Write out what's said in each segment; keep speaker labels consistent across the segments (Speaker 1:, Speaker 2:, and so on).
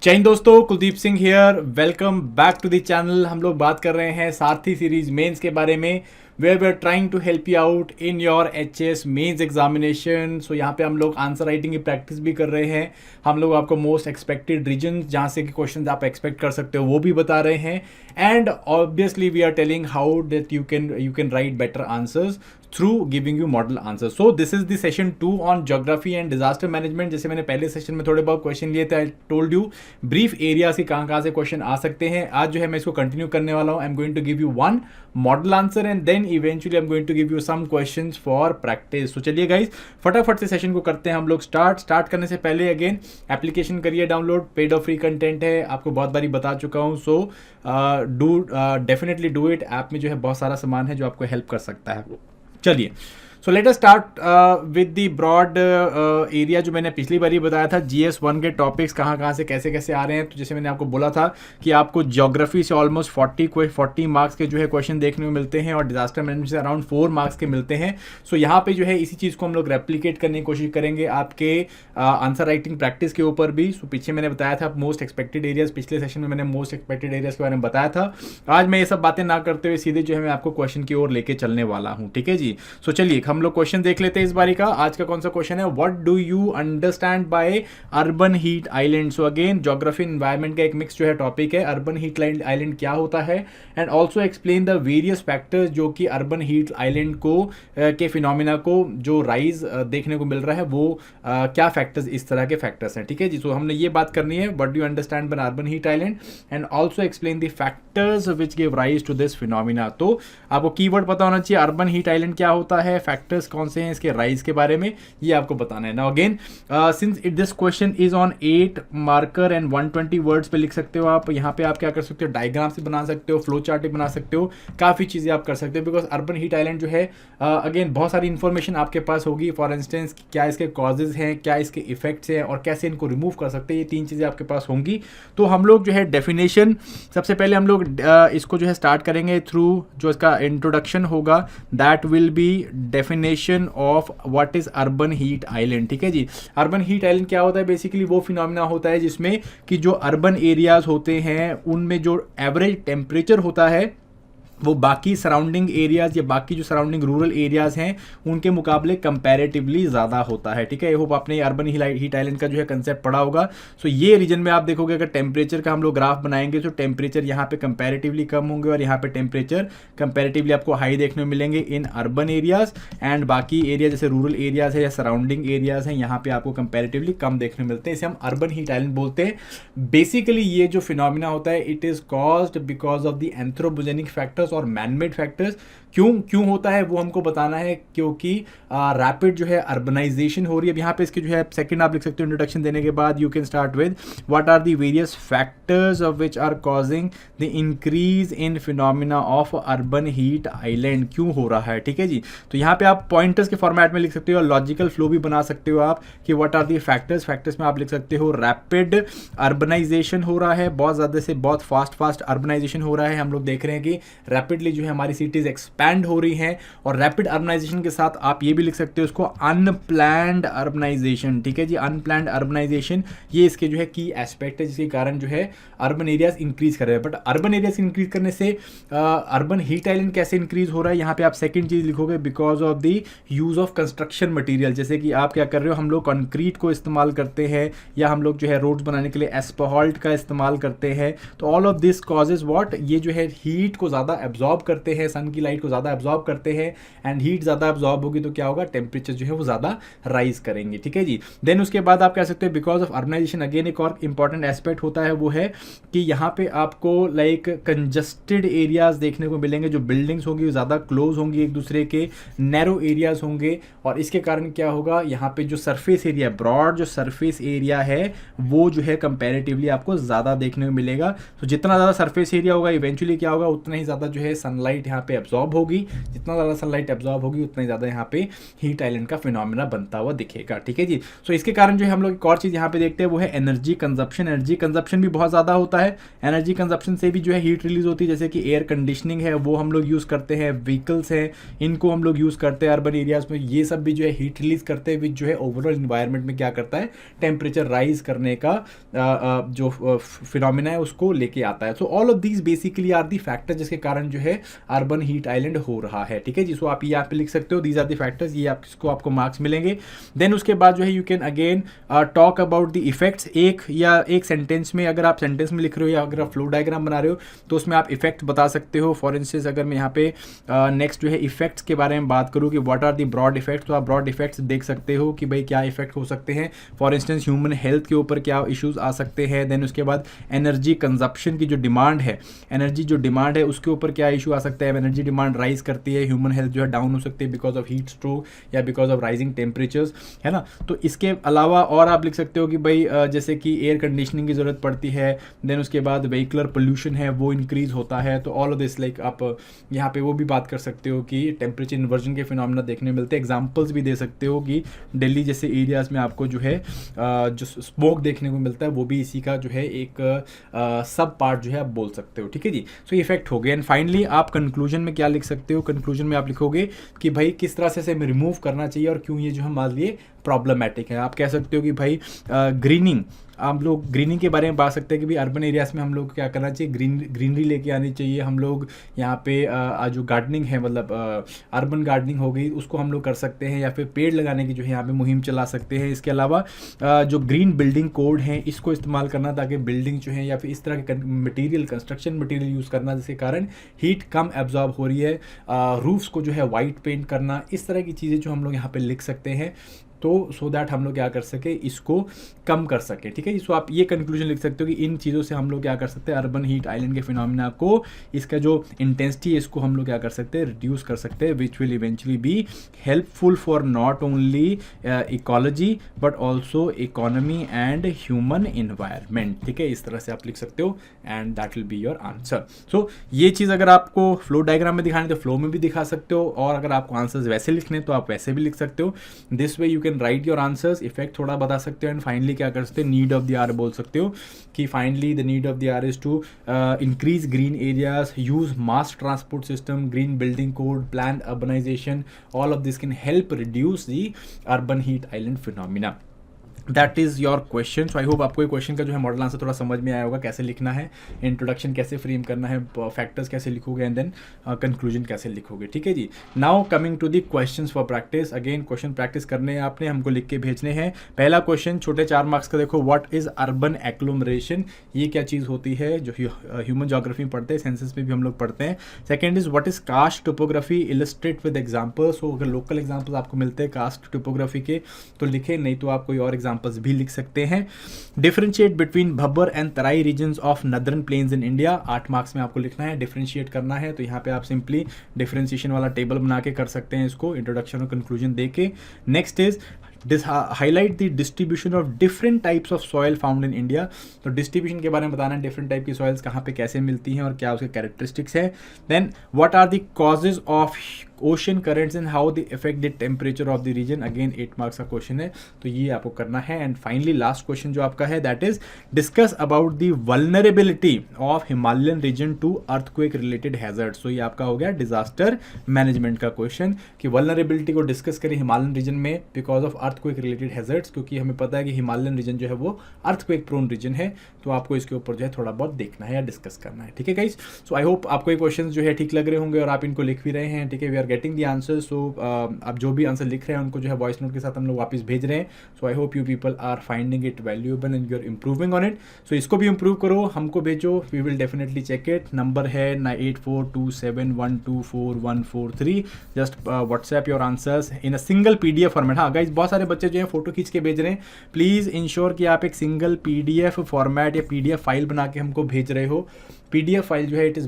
Speaker 1: जय हिंद दोस्तों, Kuldeep Singh here. Welcome back to the channel. हम लोग बात कर रहे हैं सारथी सीरीज मेंस के बारे में, where we are trying to help you out in your HS mains examination. So यहाँ पे हम लोग आंसर राइटिंग की प्रैक्टिस भी कर रहे हैं। हम लोग आपको मोस्ट एक्सपेक्टेड रीजन जहाँ से कि क्वेश्चन आप एक्सपेक्ट कर सकते हो वो भी बता रहे हैं। And obviously we are telling how that you can write better answers through giving you model answer. So this is the session 2 on geography and disaster management. जैसे मैंने पहले सेशन में थोड़े बहुत क्वेश्चन लिए थे, I told you brief area से कहाँ से क्वेश्चन आ सकते हैं। आज जो है मैं इसको कंटिन्यू करने वाला हूँ। I am going to give you one model answer and then eventually I am going to give you some questions for practice. तो चलिए गाइज फटाफट से सेशन को करते हैं हम लोग स्टार्ट करने से पहले अगेन एप्लीकेशन करिए डाउनलोड, पेड और फ्री कंटेंट है, आपको बहुत बारी बता चुका हूँ। So do definitely do it. App में जो है बहुत सारा सामान है जो आपको हेल्प कर सकता है। चलिए, so let us start with the broad area. जो मैंने पिछली बार ही बताया था GS1 के टॉपिक्स कहाँ से कैसे आ रहे हैं। तो जैसे मैंने आपको बोला था कि आपको ज्योग्राफी से ऑलमोस्ट 40 मार्क्स के जो है क्वेश्चन देखने को मिलते हैं और डिजास्टर मैनेजमेंट से अराउंड 4 मार्क्स के मिलते हैं। सो यहाँ पे जो है इसी चीज़ को हम लोग रेप्लिकेट करने की कोशिश करेंगे आपके आंसर राइटिंग प्रैक्टिस के ऊपर भी। सो पीछे मैंने बताया था मोस्ट एक्सपेक्टेड एरियाज, पिछले सेशन में मैंने मोस्ट एक्सपेक्टेड एरियाज के बारे में बताया था। आज मैं ये सब बातें ना करते हुए सीधे जो है मैं आपको क्वेश्चन की ओर लेके चलने वाला हूँ। ठीक है जी। सो चलिए हम लोग क्वेश्चन देख लेते हैं इस बारी का। आज का कौन सा क्वेश्चन है, what do you understand by urban heat island. So again geography environment का एक मिक्स जो है टॉपिक है। अर्बन हीट आइलैंड क्या होता है and also explain the various factors जो कि अर्बन हीट आइलैंड को के फिनोमिना को जो राइज देखने को मिल रहा है वो क्या फैक्टर्स, इस तरह के फैक्टर्स हैं। ठीक है जी। सो हमने ये बात करनी है, what do you understand by urban heat island and also explain the factors which give rise to this phenomena. तो आपको कीवर्ड पता होना चाहिए, अर्बन हीट आइलैंड क्या होता है, फैक्टर्स कौन से हैं इसके राइज के बारे में, ये आपको बताना है। Now again since it this question is on 8 marker and 120 words पे लिख सकते हो आप। यहाँ पे आप क्या कर सकते हो, डायग्राम से बना सकते हो, फ्लो चार्ट बना सकते हो, काफ़ी चीज़ें आप कर सकते हो। बिकॉज अर्बन हीट आइलैंड जो है अगेन बहुत सारी इन्फॉर्मेशन आपके पास होगी। फॉर इंस्टेंस क्या इसके कॉजेज हैं, क्या इसके इफेक्ट्स हैं और कैसे इनको रिमूव कर सकते हैं, ये 3 चीज़ें आपके पास होंगी। तो हम लोग जो है डेफिनेशन सबसे पहले हम लोग इसको जो है स्टार्ट करेंगे थ्रू जो इसका इंट्रोडक्शन होगा, that will B definition of what is urban heat island. ठीक है जी। अर्बन हीट आइलैंड क्या होता है, बेसिकली वो फिनोमिना होता है जिसमें कि जो अर्बन एरियाज होते हैं उनमें जो एवरेज टेम्परेचर होता है वो बाकी सराउंडिंग एरियाज या बाकी जो सराउंडिंग रूरल एरियाज हैं उनके मुकाबले कंपैरेटिवली ज़्यादा होता है। ठीक है। आई होप आपने अर्बन हीट आइलैंड का जो है कंसेप्ट पढ़ा होगा। सो ये रीजन में आप देखोगे अगर टेम्परेचर का हम लोग ग्राफ बनाएंगे तो टेम्परेचर यहाँ पे कंपैरेटिवली कम होंगे और यहाँ पे टेम्परेचर कंपैरेटिवली आपको हाई देखने को मिलेंगे इन अर्बन एरियाज। एंड बाकी एरिया जैसे रूरल एरियाज है या सराउंडिंग एरियाज हैं यहाँ पे आपको कंपैरेटिवली कम देखने को मिलते हैं। इसे हम अर्बन हीट आइलैंड बोलते हैं। बेसिकली ये जो फिनोमिना होता है it is caused because of the anthropogenic factors और मैनमेड फैक्टर्स। क्यों होता है वो हमको बताना है, क्योंकि रैपिड जो है अर्बनाइजेशन हो रही है। अब यहाँ पे इसके जो है सेकंड आप लिख सकते हो इंट्रोडक्शन देने के बाद, you can start with what are the various factors of which are causing the increase in phenomena of urban heat island. क्यों हो रहा है। ठीक है जी। तो यहाँ पे आप पॉइंटर्स के फॉर्मेट में लिख सकते हो और लॉजिकल फ्लो भी बना सकते हो आप कि व्हाट आर द फैक्टर्स में आप लिख सकते हो रैपिड अर्बनाइजेशन हो रहा है, बहुत ज़्यादा से बहुत फास्ट अर्बनाइजेशन हो रहा है। हम लोग देख रहे हैं कि रैपिडली जो है हमारी सिटीज एक्सपैंड हो रही हैं और रैपिड अर्बनाइजेशन के साथ आप ये भी लिख सकते हो उसको अनप्लैन्ड अर्बनाइजेशन। ठीक है जी। अनप्लैन्ड अर्बनाइजेशन ये इसके जो है की एस्पेक्ट है जिसके कारण जो है अर्बन एरियाज इंक्रीज कर रहे हैं। बट अर्बन एरियाज इंक्रीज करने से अर्बन हीट आइलैंड कैसे इंक्रीज हो रहा है, यहाँ पे आप सेकंड चीज लिखोगे because of the use of construction material. जैसे कि आप क्या कर रहे हो, हम लोग कंक्रीट को इस्तेमाल करते हैं या हम लोग जो है रोड्स बनाने के लिए एस्फॉल्ट का इस्तेमाल करते हैं। तो all of this causes what, ये जो है हीट को ज़्यादा एब्जॉर्ब करते हैं, सन की लाइट को ज़्यादा एब्जॉर्ब करते हैं एंड हीट ज़्यादा एब्जॉर्ब होगी तो क्या होगा, टेम्परेचर जो है वो ज़्यादा राइज करेंगे। ठीक है जी। देन उसके बाद आप कह सकते हैं बिकॉज ऑफ अर्बनाइजेशन। अगेन एक और इंपॉर्टेंट एस्पेक्ट होता है वो है कि यहाँ पे आपको लाइक कंजस्टेड एरियाज देखने को मिलेंगे। जो बिल्डिंग्स होंगी वो ज़्यादा क्लोज होंगी एक दूसरे के, नैरो एरियाज होंगे और इसके कारण क्या होगा, यहाँ पे जो सरफेस एरिया, ब्रॉड जो सरफेस एरिया है वो जो है कंपैरेटिवली आपको ज़्यादा देखने को मिलेगा। तो जितना ज़्यादा सरफेस एरिया होगा इवेंचुअली क्या होगा, उतना ही ज़्यादा जो है सनलाइट यहाँ पे एब्जॉर्ब होगी, जितना ज़्यादा सनलाइट एब्जॉर्ब होगी उतना ही ज़्यादा यहाँ पे हीट आइलैंड का फिनोमिना बनता हुआ दिखेगा, ठीक है जी। सो इसके कारण जो है हम लोग एक और चीज़ यहाँ पे देखते हैं वो है एनर्जी कंजप्शन। एनर्जी कंजप्शन भी बहुत ज़्यादा होता है, एनर्जी कंजप्शन से भी जो है हीट रिलीज होती है, जैसे कि एयर कंडीशनिंग है वो हम लोग यूज़ करते हैं, व्हीकल्स हैं इनको हम लोग यूज़ करते हैं अर्बन एरियाज़ में, ये सब भी जो है हीट रिलीज करते हैं, विच जो है ओवरऑल इन्वायरमेंट में क्या करता है, टेम्परेचर राइज करने का जो फिनोमिना है उसको लेके आता है। So all of these basically are the factor जिसके कारण जो है अर्बन हीट आइलैंड हो रहा है, ठीक है जी। सो आप ये यहाँ पे लिख सकते हो, दीज आर दी फैक्टर्स, ये आपको मार्क्स मिलेंगे। देन उसके बाद जो है you can again talk about the effects. एक सेंटेंस में, अगर आप सेंटेंस में लिख रहे हो या अगर आप फ्लो डायग्राम बना रहे हो तो उसमें आप इफेक्ट बता सकते हो। फॉर इंस्टेंस अगर मैं यहाँ पे नेक्स्ट जो है इफेक्ट्स के बारे में बात करूँ कि what are the broad effects, तो आप ब्रॉड इफेक्ट्स देख सकते हो कि भाई क्या इफेक्ट हो सकते हैं। फॉर इंस्टेंस ह्यूमन हेल्थ के ऊपर क्या इश्यूज आ सकते हैं। देन उसके बाद एनर्जी कंजप्शन की जो डिमांड है, एनर्जी जो डिमांड है उसके ऊपर क्या इशू आ सकता है। एनर्जी डिमांड राइज करती है, ह्यूमन हेल्थ जो है डाउन हो सकती है बिकॉज ऑफ हीट स्ट्रोक या बिकॉज ऑफ राइजिंग टेम्परेचर्स, है ना। तो इसके अलावा और आप लिख सकते हो कि भाई जैसे कि एयर कंडीशनिंग की ज़रूरत पड़ती है। देन उसके बाद व्हीकलर पोल्यूशन है वो इंक्रीज होता है। तो ऑल ऑफ दिस लाइक आप यहाँ पे वो भी बात कर सकते हो कि टेम्परेचर इन्वर्जन के फिनोमिना देखने मिलते हैं। एग्जांपल्स भी दे सकते हो कि दिल्ली जैसे एरियाज़ में आपको जो है जो स्मोक देखने को मिलता है वो भी इसी का जो है एक सब पार्ट जो है आप बोल सकते हो, ठीक है जी। सो ये इफेक्ट हो गया। एंड फाइनली आप कंक्लूजन में क्या लिख सकते हो, कंक्लूजन में आप लिखोगे कि भाई किस तरह से इसे रिमूव करना चाहिए और क्यों ये जो है हमारे लिए प्रॉब्लमेटिक है। आप कह सकते हो कि भाई ग्रीनिंग, आप लोग ग्रीनिंग के बारे में बात सकते हैं कि भाई अर्बन एरियाज़ में हम लोग क्या करना चाहिए, ग्रीनरी लेके आनी चाहिए। हम लोग यहाँ पे जो गार्डनिंग है मतलब अर्बन गार्डनिंग हो गई उसको हम लोग कर सकते हैं, या फिर पेड़ लगाने की जो है यहाँ पे मुहिम चला सकते हैं। इसके अलावा जो ग्रीन बिल्डिंग कोड है इसको इस्तेमाल करना ताकि बिल्डिंग जो है या फिर इस तरह के मटीरियल, कंस्ट्रक्शन मटीरियल यूज़ करना जिसके कारण हीट कम एब्जॉर्ब हो रही है। रूफ्स को जो है वाइट पेंट करना, इस तरह की चीज़ें जो हम लोग यहाँ पे लिख सकते हैं तो सो दैट हम लोग क्या कर सके, इसको कम कर सके, ठीक है। सो आप ये कंक्लूजन लिख सकते हो कि इन चीज़ों से हम लोग क्या कर सकते हैं, अर्बन हीट आइलैंड के फिनोमिना को, इसका जो इंटेंसिटी है इसको हम लोग क्या कर सकते हैं, रिड्यूस कर सकते हैं, which will eventually be helpful for not only ecology but also economy and human environment, ठीक है। इस तरह से आप लिख सकते हो and that will be your answer. So ये चीज़ अगर आपको फ्लो डायग्राम में दिखानी तो फ्लो में भी दिखा सकते हो, और अगर आपको आंसर्स वैसे लिखने तो आप वैसे भी लिख सकते हो। This way you can right your answers, effect थोड़ा बता सकते हो। एंड फाइनली क्या कर सकते हो, नीड ऑफ द आर बोल सकते हो कि finally the need of the hour is to increase green areas, use mass transport system, green building code, plan urbanisation, all of this can help reduce the urban heat island phenomena. That is your question. So I hope आपको ये question का जो है model answer थोड़ा समझ में आया होगा, कैसे लिखना है, इंट्रोडक्शन कैसे फ्रेम करना है, फैक्टर्स कैसे लिखोगे एंड देन कंक्लूजन कैसे लिखोगे, ठीक है जी। Now coming to the questions for practice. Again question practice करने हैं आपने, हमको लिख के भेजने हैं। पहला क्वेश्चन छोटे 4 मार्क्स का देखो, व्हाट इज अर्बन एग्लोमरेशन, ये क्या चीज़ होती है, जो ह्यूमन ज्योग्राफी में पढ़ते हैं, सेंसस में भी हम लोग पढ़ते हैं। Second is what is karst topography, illustrate with examples. So अगर लोकल एग्जाम्पल्स आपको मिलते हैं कास्ट टोपोग्राफी के तो लिखे, नहीं तो आप कोई और एग्जाम्पल्स भी लिख सकते हैं। Differentiate between bhabar and terai regions of northern plains in India, 8 marks में आपको लिखना है, डिफरेंशिएट करना है। तो यहाँ पे आप सिंपली डिफरेंशिएशन वाला टेबल बना के कर सकते हैं इसको, इंट्रोडक्शन और कंक्लूजन दे के। Next is highlight the distribution of different types of soil found in India. तो डिस्ट्रीब्यूशन के बारे में बताना है, डिफरेंट टाइप की सॉइल्स कहाँ पे कैसे मिलती हैं और क्या उसके कैरेक्टरिस्टिक्स है। Then what are the causes of ocean currents and how they affect the temperature of the region, again 8 marks का क्वेश्चन है, तो ये आपको करना है। एंड फाइनली लास्ट क्वेश्चन जो आपका है that is discuss about the vulnerability of Himalayan region to earthquake related hazards. तो ये आपका हो गया डिजास्टर मैनेजमेंट का क्वेश्चन कि वल्नरेबिलिटी को डिस्कस करें हिमालयन रीजन में because of earthquake related hazards, क्योंकि हमें पता है कि हिमालयन रीजन जो है वो अर्थक्वेक प्रोन रीजन है, तो आपको इसके ऊपर जो है थोड़ा बहुत देखना है या डिस्कस करना है, ठीक है गाइस। सो आई होप आपको ये क्वेश्चन जो है ठीक लग रहे होंगे और आप इनको लिख भी रहे हैं, ठीक है। We are getting the answer. So आप जो भी आंसर लिख रहे हैं उनको जो है वॉइस नोट के साथ हम लोग वापस भेज रहे हैं। So I hope you people are finding it valuable and you are improving on it. So इसको भी इंप्रूव करो, हमको भेजो, we will definitely check it. Number है 9427124143। Just WhatsApp your answers in a single PDF format. हाँ guys, बहुत सारे बच्चे जो है फोटो खींच के भेज रहे हैं, प्लीज़ इंश्योर कि आप एक सिंगल पीडीएफ फॉर्मेट या पीडीएफ फाइल बना के हमको भेज रहे हो। PDF फाइल जो है it is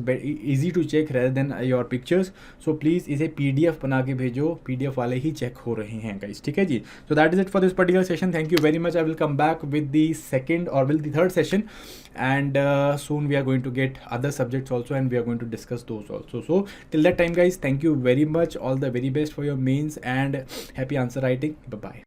Speaker 1: easy to check rather than your pictures. So please इसे PDF बना के भेजो, PDF वाले ही चेक हो रहे हैं गाइस, ठीक है जी. So that is it for this particular session. Thank you very much. I will come back with the second और will the third session, and soon we are going to get other subjects also, and we are going to discuss those also. So till that time guys, thank you very much, all the very best for your mains, and happy answer writing. Bye bye.